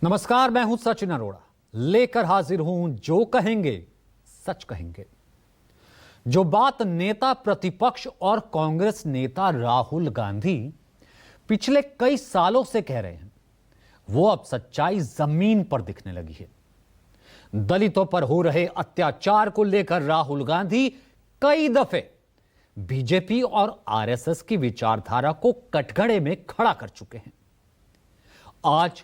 नमस्कार, मैं हूं सचिन अरोड़ा, लेकर हाजिर हूं जो कहेंगे सच कहेंगे। जो बात नेता प्रतिपक्ष और कांग्रेस नेता राहुल गांधी पिछले कई सालों से कह रहे हैं, वो अब सच्चाई जमीन पर दिखने लगी है। दलितों पर हो रहे अत्याचार को लेकर राहुल गांधी कई दफे बीजेपी और आरएसएस की विचारधारा को कटघरे में खड़ा कर चुके हैं। आज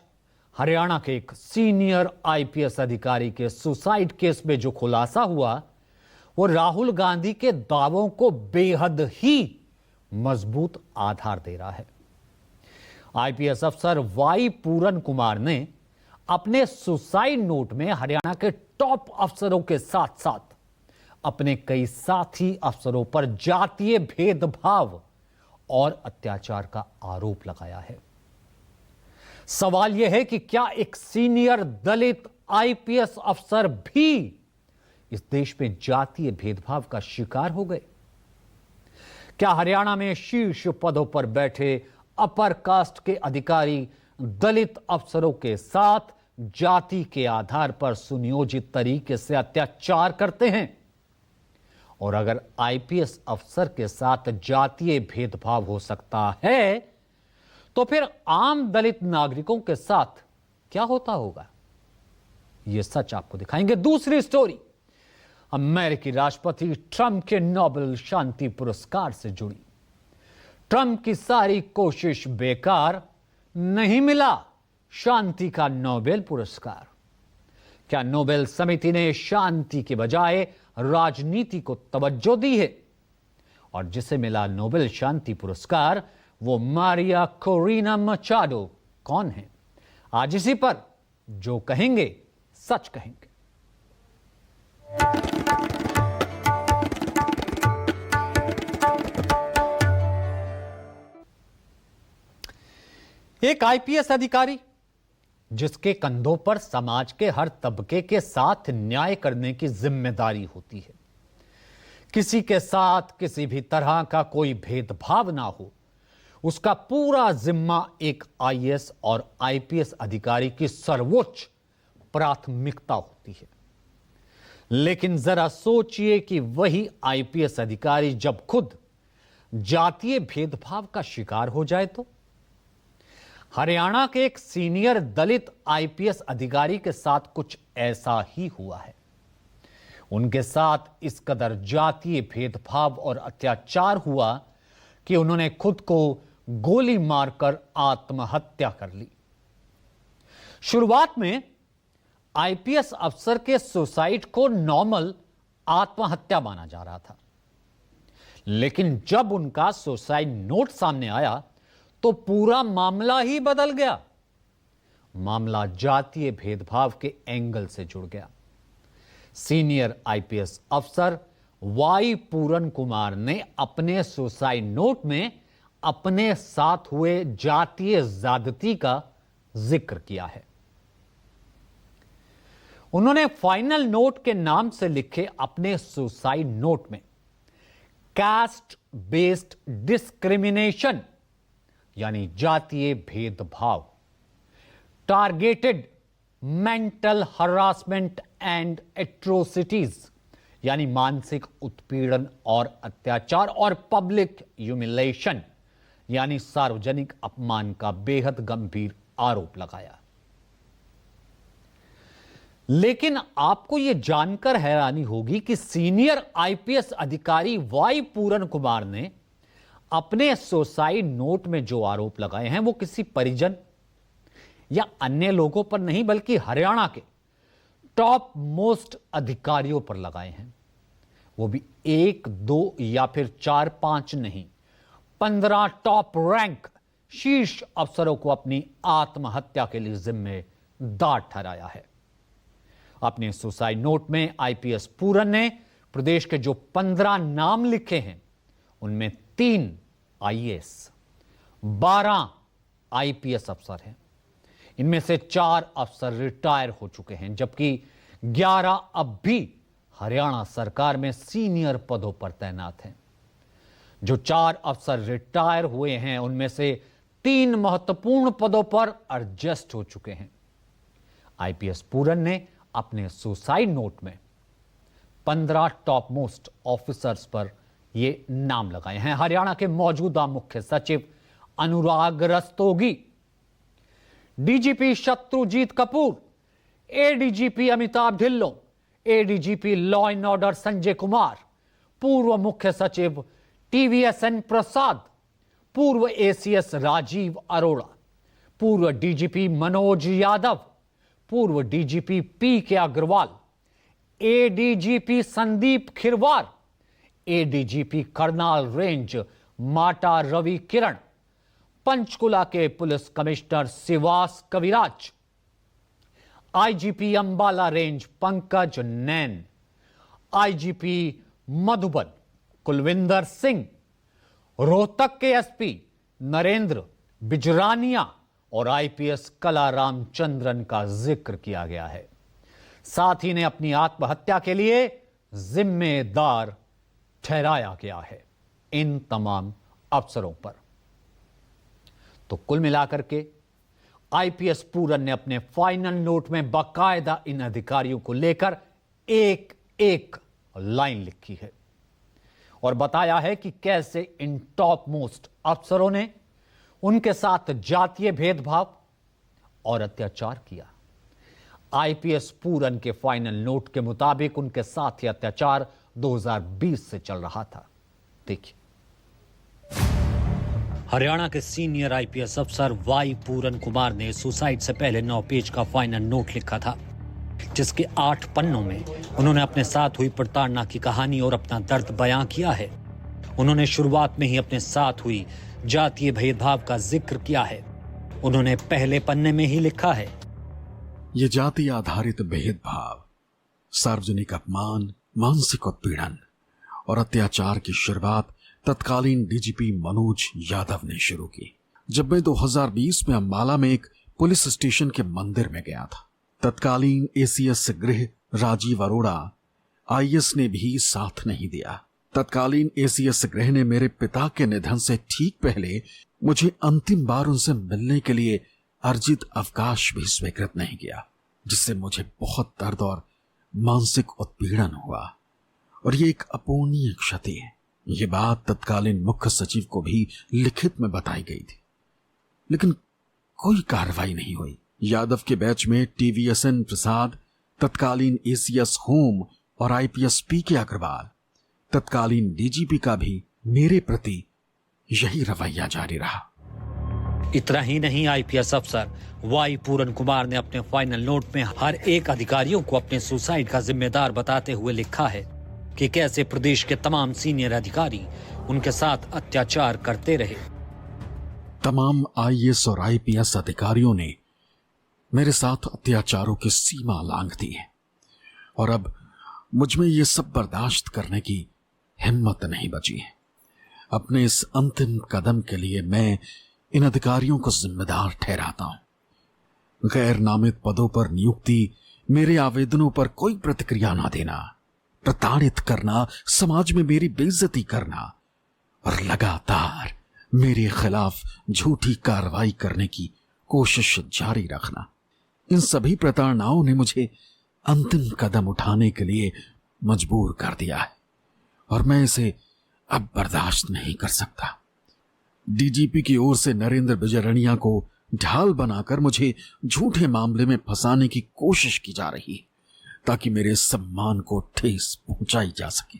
हरियाणा के एक सीनियर आईपीएस अधिकारी के सुसाइड केस में जो खुलासा हुआ, वो राहुल गांधी के दावों को बेहद ही मजबूत आधार दे रहा है। आईपीएस अफसर वाई पूरन कुमार ने अपने सुसाइड नोट में हरियाणा के टॉप अफसरों के साथ साथ अपने कई साथी अफसरों पर जातीय भेदभाव और अत्याचार का आरोप लगाया है। सवाल यह है कि क्या एक सीनियर दलित आईपीएस अफसर भी इस देश में जातीय भेदभाव का शिकार हो गए? क्या हरियाणा में शीर्ष पदों पर बैठे अपर कास्ट के अधिकारी दलित अफसरों के साथ जाति के आधार पर सुनियोजित तरीके से अत्याचार करते हैं? और अगर आईपीएस अफसर के साथ जातीय भेदभाव हो सकता है, तो फिर आम दलित नागरिकों के साथ क्या होता होगा? यह सच आपको दिखाएंगे। दूसरी स्टोरी अमेरिकी राष्ट्रपति ट्रंप के नोबेल शांति पुरस्कार से जुड़ी। ट्रंप की सारी कोशिश बेकार, नहीं मिला शांति का नोबेल पुरस्कार। क्या नोबेल समिति ने शांति के बजाय राजनीति को तवज्जो दी है? और जिसे मिला नोबेल शांति पुरस्कार, वो मारिया कोरिना मचाडो कौन है? आज इसी पर जो कहेंगे सच कहेंगे। एक आईपीएस अधिकारी जिसके कंधों पर समाज के हर तबके के साथ न्याय करने की जिम्मेदारी होती है, किसी के साथ किसी भी तरह का कोई भेदभाव ना हो, उसका पूरा जिम्मा एक आईएएस और आईपीएस अधिकारी की सर्वोच्च प्राथमिकता होती है। लेकिन जरा सोचिए कि वही आईपीएस अधिकारी जब खुद जातीय भेदभाव का शिकार हो जाए तो? हरियाणा के एक सीनियर दलित आईपीएस अधिकारी के साथ कुछ ऐसा ही हुआ है। उनके साथ इस कदर जातीय भेदभाव और अत्याचार हुआ कि उन्होंने खुद को गोली मारकर आत्महत्या कर ली। शुरुआत में आईपीएस अफसर के सुसाइड को नॉर्मल आत्महत्या माना जा रहा था, लेकिन जब उनका सुसाइड नोट सामने आया तो पूरा मामला ही बदल गया। मामला जातीय भेदभाव के एंगल से जुड़ गया। सीनियर आईपीएस अफसर वाई पूरन कुमार ने अपने सुसाइड नोट में अपने साथ हुए जातीय ज्यादती का जिक्र किया है। उन्होंने फाइनल नोट के नाम से लिखे अपने सुसाइड नोट में कास्ट बेस्ड डिस्क्रिमिनेशन यानी जातीय भेदभाव, targeted mental harassment and atrocities यानी मानसिक उत्पीड़न और अत्याचार, और पब्लिक ह्यूमिलेशन यानी सार्वजनिक अपमान का बेहद गंभीर आरोप लगाया। लेकिन आपको यह जानकर हैरानी होगी कि सीनियर आईपीएस अधिकारी वाई पूरन कुमार ने अपने सुसाइड नोट में जो आरोप लगाए हैं वो किसी परिजन या अन्य लोगों पर नहीं, बल्कि हरियाणा के टॉप मोस्ट अधिकारियों पर लगाए हैं। वो भी 1, 2 या फिर 4, 5 नहीं, 15 टॉप रैंक शीर्ष अफसरों को अपनी आत्महत्या के लिए जिम्मेदार ठहराया है। अपने सुसाइड नोट में आईपीएस पूरन ने प्रदेश के जो 15 नाम लिखे हैं, उनमें 3 आईएएस, 12 आईपीएस अफसर हैं। इनमें से 4 अफसर रिटायर हो चुके हैं, जबकि 11 अब भी हरियाणा सरकार में सीनियर पदों पर तैनात हैं। जो 4 अफसर रिटायर हुए हैं, उनमें से 3 महत्वपूर्ण पदों पर एडजस्ट हो चुके हैं। आईपीएस पूरन ने अपने सुसाइड नोट में 15 टॉप मोस्ट ऑफिसर्स पर ये नाम लगाए हैं। हरियाणा के मौजूदा मुख्य सचिव Anurag Rastogi, DGP Shatrujeet Kapoor, ADGP Amitabh Dhillon, ADGP law and order Sanjay Kumar, पूर्व मुख्य सचिव टीवीएसएन प्रसाद, पूर्व एसीएस राजीव अरोड़ा, पूर्व डीजीपी मनोज यादव, पूर्व DGP P K Agarwal, ADGP Sandeep Khirwar, ADGP Karnal range Mata Ravi Kiran, Panchkula के police commissioner Sivas Kaviraj, IGP Ambala range Pankaj Nain, IGP Madhuban Kulvinder Singh, Rohtak के एसपी नरेंद्र बिजरानिया और आईपीएस कला रामचंद्रन का जिक्र किया गया है। साथ ही ने अपनी आत्महत्या के लिए जिम्मेदार ठहराया गया है इन तमाम अफसरों पर। तो कुल मिलाकर के आईपीएस पूरन ने अपने फाइनल नोट में बाकायदा इन अधिकारियों को लेकर एक एक लाइन लिखी है और बताया है कि कैसे इन टॉप मोस्ट अफसरों ने उनके साथ जातीय भेदभाव और अत्याचार किया। आईपीएस पूरन के फाइनल नोट के मुताबिक उनके साथ ये अत्याचार 2020 से चल रहा था। देखिए, हरियाणा के सीनियर आईपीएस अफसर वाई पूरन कुमार ने सुसाइड से पहले 9 पेज का फाइनल नोट लिखा था, जिसके 8 पन्नों में उन्होंने अपने साथ हुई प्रताड़ना की कहानी और अपना दर्द बयां किया है। उन्होंने शुरुआत में ही अपने साथ हुई जातीय भेदभाव का जिक्र किया है। उन्होंने पहले पन्ने में ही लिखा है, ये जाति आधारित भेदभाव, सार्वजनिक अपमान, मानसिक उत्पीड़न और अत्याचार की शुरुआत तत्कालीन डीजीपी मनोज यादव ने शुरू की। जब मैं 2020 में अंबाला में एक पुलिस स्टेशन के मंदिर में गया था, तत्कालीन एसीएस गृह राजीव अरोड़ा आईएएस ने भी साथ नहीं दिया। तत्कालीन एसीएस गृह ने मेरे पिता के निधन से ठीक पहले मुझे अंतिम बार उनसे मिलने के लिए अर्जित अवकाश भी स्वीकृत नहीं किया, जिससे मुझे बहुत दर्द और मानसिक उत्पीड़न हुआ और ये एक अपूर्णीय क्षति है। ये बात तत्कालीन मुख्य सचिव को भी लिखित में बताई गई थी, लेकिन कोई कार्रवाई नहीं हुई। यादव के बैच में टीवीएसएन प्रसाद, तत्कालीन एसीएस होम और आईपीएस पी के अग्रवाल, तत्कालीन डीजीपी का भी मेरे प्रति यही रवैया जारी रहा। इतना ही नहीं, आईपीएस अफसर वाई पूरन कुमार ने अपने फाइनल नोट में हर एक अधिकारियों को अपने सुसाइड का जिम्मेदार बताते हुए लिखा है कि कैसे प्रदेश के तमाम सीनियर अधिकारी उनके साथ अत्याचार करते रहे। तमाम आईएएस और आईपीएस अधिकारियों ने मेरे साथ अत्याचारों की सीमा लांघ दी है और अब मुझ में ये सब बर्दाश्त करने की हिम्मत नहीं बची है। अपने इस अंतिम कदम के लिए मैं इन अधिकारियों को जिम्मेदार ठहराता हूं। गैर नामित पदों पर नियुक्ति, मेरे आवेदनों पर कोई प्रतिक्रिया ना देना, प्रताड़ित करना, समाज में मेरी बेइज्जती करना और लगातार मेरे खिलाफ झूठी कार्रवाई करने की कोशिश जारी रखना, इन सभी प्रताड़नाओं ने मुझे अंतिम कदम उठाने के लिए मजबूर कर दिया है और मैं इसे अब बर्दाश्त नहीं कर सकता। डीजीपी की ओर से नरेंद्र बिजरनिया को ढाल बनाकर मुझे झूठे मामले में फंसाने की कोशिश की जा रही है ताकि मेरे सम्मान को ठेस पहुंचाई जा सके।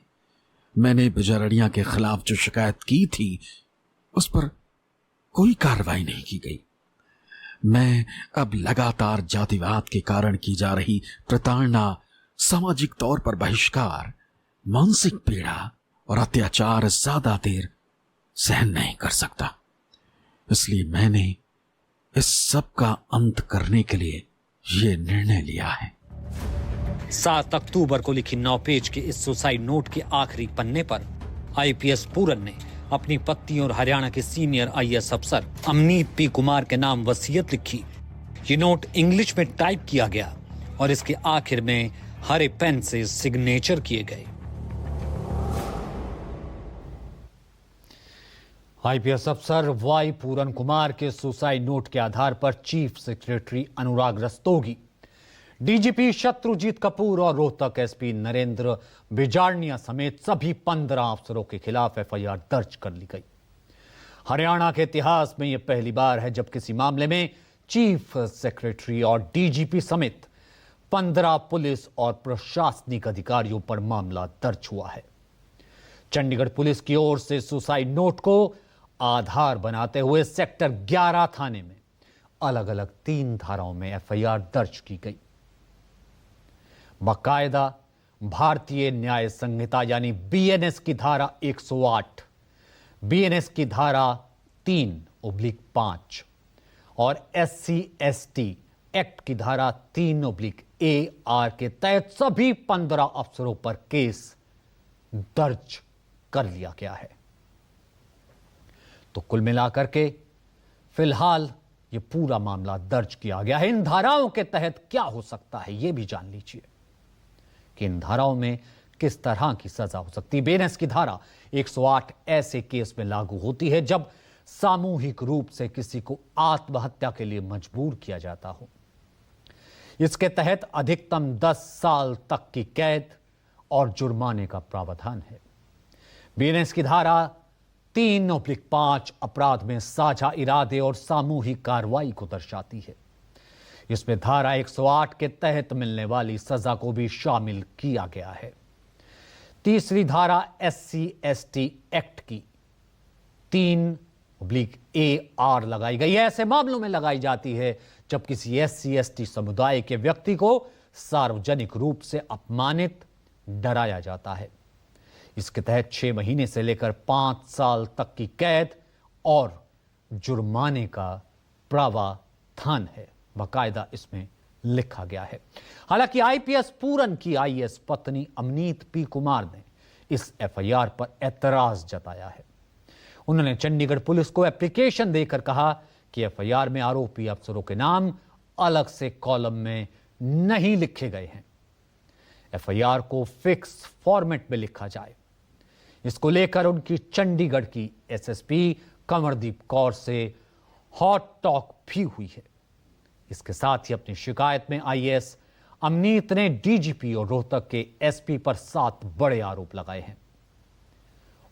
मैंने बिजरनिया के खिलाफ जो शिकायत की थी उस पर कोई कार्रवाई नहीं की गई। मैं अब लगातार जातिवाद के कारण की जा रही प्रताड़ना, सामाजिक तौर पर बहिष्कार, मानसिक पीड़ा और अत्याचार ज्यादा देर सहन नहीं कर सकता। इसलिए मैंने इस सब का अंत करने के लिए यह निर्णय लिया है। 7 अक्टूबर को लिखी 9 पेज के इस सुसाइड नोट के आखिरी पन्ने पर आईपीएस पूरन ने अपनी पत्नी और हरियाणा के सीनियर आईएएस अफसर अमनीत पी कुमार के नाम वसीयत लिखी। ये नोट इंग्लिश में टाइप किया गया और इसके आखिर में हरे पेन से सिग्नेचर किए गए। आईपीएस अफसर वाई पूरन कुमार के सुसाइड नोट के आधार पर चीफ सेक्रेटरी अनुराग रस्तोगी डीजीपी शत्रुजीत कपूर और रोहतक एसपी नरेंद्र बिजारनिया समेत सभी 15 अफसरों के खिलाफ एफआईआर दर्ज कर ली गई। हरियाणा के इतिहास में यह पहली बार है जब किसी मामले में चीफ सेक्रेटरी और डीजीपी समेत 15 पुलिस और प्रशासनिक अधिकारियों पर मामला दर्ज हुआ है। चंडीगढ़ पुलिस की ओर से सुसाइड नोट को आधार बनाते हुए सेक्टर 11 थाने में अलग अलग 3 धाराओं में एफआईआर दर्ज की गई। बाकायदा भारतीय न्याय संहिता यानी बीएनएस की धारा 108, बीएनएस की धारा 3/5 और SC/ST एक्ट की धारा 3/AR के तहत सभी 15 अफसरों पर केस दर्ज कर लिया गया है। तो कुल मिलाकर के फिलहाल यह पूरा मामला दर्ज किया गया है। इन धाराओं के तहत क्या हो सकता है यह भी जान लीजिए कि इन धाराओं में किस तरह की सजा हो सकती है। बीएनएस की धारा 108 ऐसे केस में लागू होती है जब सामूहिक रूप से किसी को आत्महत्या के लिए मजबूर किया जाता हो। इसके तहत अधिकतम 10 साल तक की कैद और जुर्माने का प्रावधान है। बीएनएस की धारा 3/5 अपराध में साझा इरादे और सामूहिक कार्रवाई को दर्शाती है। इसमें धारा 108 के तहत मिलने वाली सजा को भी शामिल किया गया है। तीसरी धारा SC/ST एक्ट की 3/AR लगाई गई है। ऐसे मामलों में लगाई जाती है जब किसी SC/ST समुदाय के व्यक्ति को सार्वजनिक रूप से अपमानित, डराया जाता है। इसके तहत 6 महीने से लेकर 5 साल तक की कैद और जुर्माने का प्रावधान है, बाकायदा इसमें लिखा गया है। हालांकि आईपीएस पूरन की आईएएस पत्नी अमनीत पी कुमार ने इस एफआईआर पर ऐतराज जताया है। उन्होंने चंडीगढ़ पुलिस को एप्लीकेशन देकर कहा कि एफआईआर में आरोपी अफसरों के नाम अलग से कॉलम में नहीं लिखे गए हैं। एफआईआर को फिक्स फॉर्मेट में लिखा जाए। इसको लेकर उनकी चंडीगढ़ की एसएसपी कंवरदीप कौर से हॉट टॉक भी हुई है। इसके साथ ही अपनी शिकायत में आईएएस अमनीत ने डीजीपी और रोहतक के एसपी पर 7 बड़े आरोप लगाए हैं।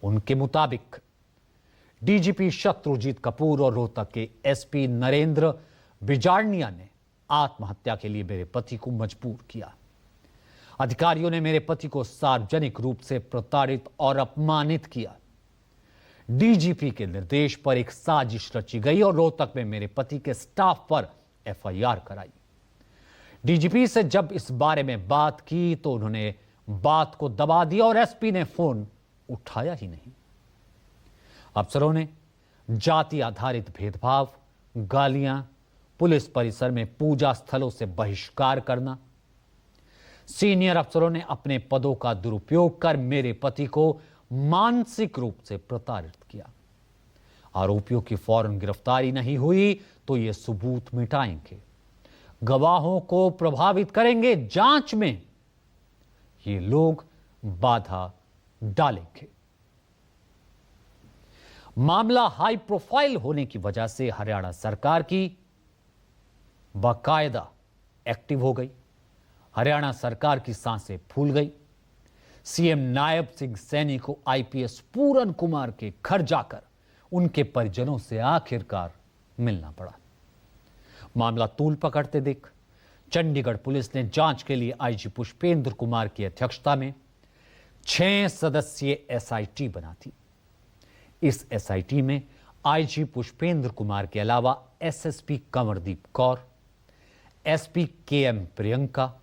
उनके मुताबिक डीजीपी शत्रुजीत कपूर और रोहतक के एसपी नरेंद्र बिजारनिया ने आत्महत्या के लिए मेरे पति को मजबूर किया। अधिकारियों ने मेरे पति को सार्वजनिक रूप से प्रताड़ित और अपमानित किया। डीजीपी के निर्देश पर एक साजिश रची गई और रोहतक में मेरे पति के स्टाफ पर एफआईआर कराई। डीजीपी से जब इस बारे में बात की तो उन्होंने बात को दबा दिया और एसपी ने फोन उठाया ही नहीं। अफसरों ने जाति आधारित भेदभाव, गालियां, पुलिस परिसर में पूजा स्थलों से बहिष्कार करना, सीनियर अफसरों ने अपने पदों का दुरुपयोग कर मेरे पति को मानसिक रूप से प्रताड़ित किया। आरोपियों की फौरन गिरफ्तारी नहीं हुई तो ये सबूत मिटाएंगे, गवाहों को प्रभावित करेंगे, जांच में ये लोग बाधा डालेंगे। मामला हाई प्रोफाइल होने की वजह से हरियाणा सरकार की बाकायदा एक्टिव हो गई। हरियाणा सरकार की सांसें फूल गई। सीएम नायब सिंह सैनी को आईपीएस पूरन कुमार के घर जाकर उनके परिजनों से आखिरकार मिलना पड़ा। मामला तूल पकड़ते देख चंडीगढ़ पुलिस ने जांच के लिए आईजी पुष्पेंद्र कुमार की अध्यक्षता में 6 सदस्यीय एसआईटी बना थी। इस एसआईटी में आईजी पुष्पेंद्र कुमार के अलावा SSP Kanwardeep Kaur, SP KM Priyanka,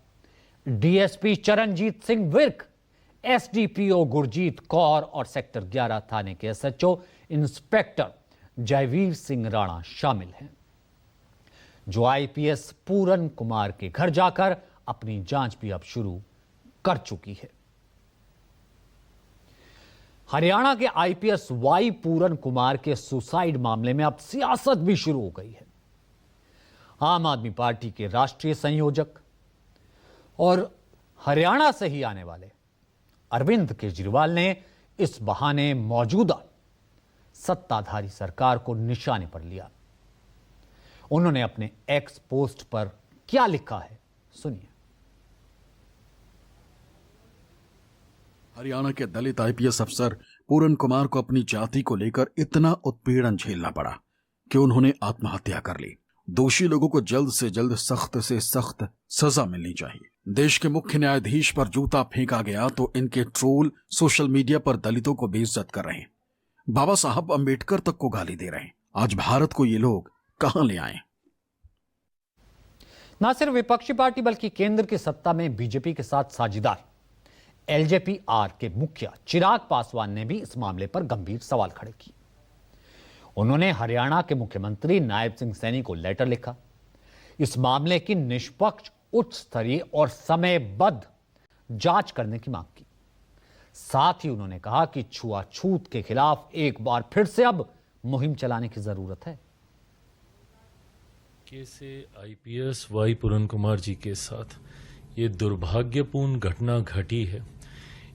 DSP Charanjit Singh Virk, SDPO Gurjeet Kaur और सेक्टर 11 थाने के एसएचओ इंस्पेक्टर जयवीर सिंह राणा शामिल हैं, जो आईपीएस पूरन कुमार के घर जाकर अपनी जांच भी अब शुरू कर चुकी है। हरियाणा के आईपीएस वाई पूरन कुमार के सुसाइड मामले में अब सियासत भी शुरू हो गई है। आम आदमी पार्टी के राष्ट्रीय संयोजक और हरियाणा से ही आने वाले अरविंद केजरीवाल ने इस बहाने मौजूदा सत्ताधारी सरकार को निशाने पर लिया। उन्होंने अपने एक्स पोस्ट पर क्या लिखा है, सुनिए। हरियाणा के दलित आईपीएस अफसर पूरन कुमार को अपनी जाति को लेकर इतना उत्पीड़न झेलना पड़ा कि उन्होंने आत्महत्या कर ली। दोषी लोगों को जल्द से जल्द सख्त से सख्त सजा मिलनी चाहिए। देश के मुख्य न्यायाधीश पर जूता फेंका गया तो इनके ट्रोल सोशल मीडिया पर दलितों को बेइज्जत कर रहे हैं, बाबा साहब अंबेडकर तक को गाली दे रहे हैं। आज भारत को ये लोग कहां ले आए? न सिर्फ विपक्षी पार्टी बल्कि केंद्र की सत्ता में बीजेपी के साथ साझेदार एलजेपी-आर के मुखिया चिराग पासवान ने भी इस मामले पर गंभीर सवाल खड़े किए। उन्होंने हरियाणा के मुख्यमंत्री नायब सिंह सैनी को लेटर लिखा, इस मामले की निष्पक्ष, उच्च स्तरीय और समयबद्ध जांच करने की मांग की। साथ ही उन्होंने कहा कि छुआछूत के खिलाफ एक बार फिर से अब मुहिम चलाने की जरूरत है। से आईपीएस वाई पूरन कुमार जी के साथ ये दुर्भाग्यपूर्ण घटना घटी है।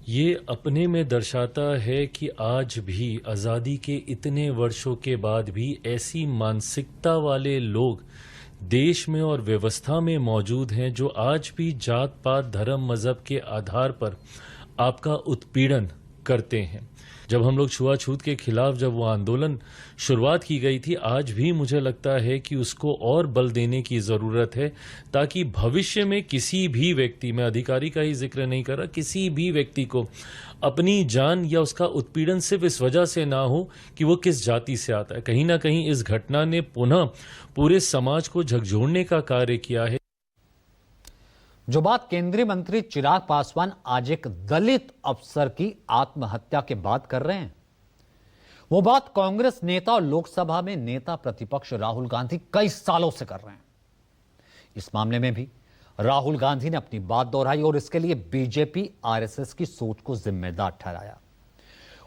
ये अपने में दर्शाता है कि आज भी आज़ादी के इतने वर्षों के बाद भी ऐसी मानसिकता वाले लोग देश में और व्यवस्था में मौजूद हैं जो आज भी जात पात धर्म मजहब के आधार पर आपका उत्पीड़न करते हैं। जब हम लोग छुआछूत के खिलाफ जब वो आंदोलन शुरुआत की गई थी, आज भी मुझे लगता है कि उसको और बल देने की ज़रूरत है ताकि भविष्य में किसी भी व्यक्ति, मैं अधिकारी का ही जिक्र नहीं कर रहा, किसी भी व्यक्ति को अपनी जान या उसका उत्पीड़न सिर्फ इस वजह से ना हो कि वो किस जाति से आता है। कहीं ना कहीं इस घटना ने पुनः पूरे समाज को झकझोरने का कार्य किया है। जो बात केंद्रीय मंत्री चिराग पासवान आज एक दलित अफसर की आत्महत्या के बाद कर रहे हैं, वो बात कांग्रेस नेता और लोकसभा में नेता प्रतिपक्ष राहुल गांधी कई सालों से कर रहे हैं। इस मामले में भी राहुल गांधी ने अपनी बात दोहराई और इसके लिए बीजेपी आरएसएस की सोच को जिम्मेदार ठहराया।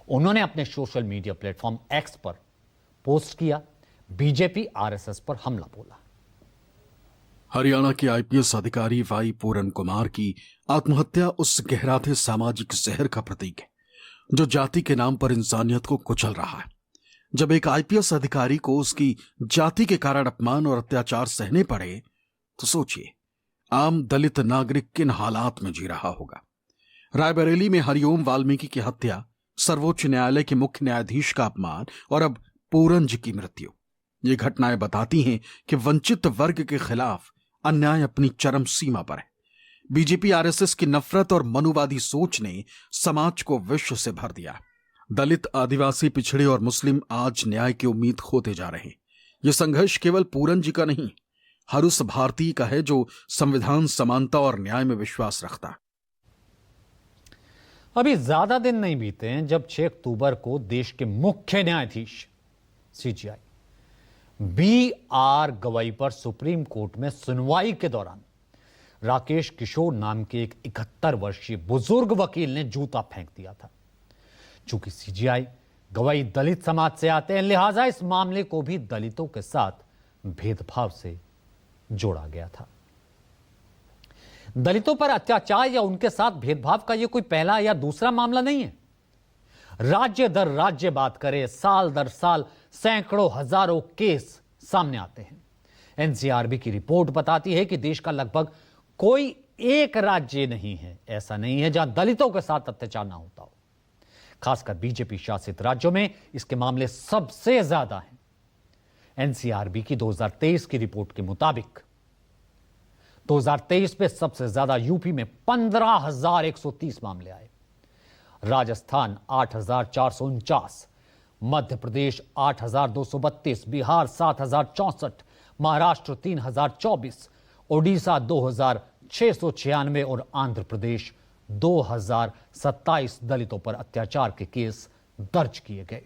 उन्होंने अपने सोशल मीडिया प्लेटफॉर्म एक्स पर पोस्ट किया, बीजेपी आरएसएस पर हमला बोला। हरियाणा के आईपीएस अधिकारी वाई पूरन कुमार की आत्महत्या उस गहराते सामाजिक जहर का प्रतीक है जो जाति के नाम पर इंसानियत को कुचल रहा है। जब एक आईपीएस अधिकारी को उसकी जाति के कारण अपमान और अत्याचार सहने पड़े तो सोचिए आम दलित नागरिक किन हालात में जी रहा होगा। रायबरेली में हरिओम वाल्मीकि की हत्या, सर्वोच्च न्यायालय के मुख्य न्यायाधीश का अपमान और अब पूरन जी की मृत्यु, ये घटनाएं बताती हैं कि वंचित वर्ग के खिलाफ अन्याय अपनी चरम सीमा पर है। बीजेपी आरएसएस की नफरत और मनुवादी सोच ने समाज को विश्व से भर दिया। दलित, आदिवासी, पिछड़े और मुस्लिम आज न्याय की उम्मीद खोते जा रहे हैं। यह संघर्ष केवल पूरन जी का नहीं, हर उस भारतीय का है जो संविधान, समानता और न्याय में विश्वास रखता है। अभी ज्यादा दिन नहीं बीते हैं जब 6 अक्टूबर को देश के मुख्य न्यायाधीश सीजेआई बी.आर. गवई पर सुप्रीम कोर्ट में सुनवाई के दौरान राकेश किशोर नाम के एक 71 वर्षीय बुजुर्ग वकील ने जूता फेंक दिया था। चूंकि सीजेआई गवई दलित समाज से आते हैं, लिहाजा इस मामले को भी दलितों के साथ भेदभाव से जोड़ा गया था। दलितों पर अत्याचार या उनके साथ भेदभाव का यह कोई पहला या दूसरा मामला नहीं है। राज्य दर राज्य बात करें, साल दर साल सैकड़ों हजारों केस सामने आते हैं। एनसीआरबी की रिपोर्ट बताती है कि देश का लगभग कोई एक राज्य नहीं है, ऐसा नहीं है जहां दलितों के साथ अत्याचार ना होता हो। खासकर बीजेपी शासित राज्यों में इसके मामले सबसे ज्यादा हैं। एनसीआरबी की 2023 की रिपोर्ट के मुताबिक 2023 में सबसे ज्यादा यूपी में 15,130 मामले आए, राजस्थान 8,449, मध्य प्रदेश 8,232, बिहार 7,064, महाराष्ट्र 3,024, ओडिशा 2,696 और आंध्र प्रदेश 2,027 दलितों पर अत्याचार के केस दर्ज किए गए।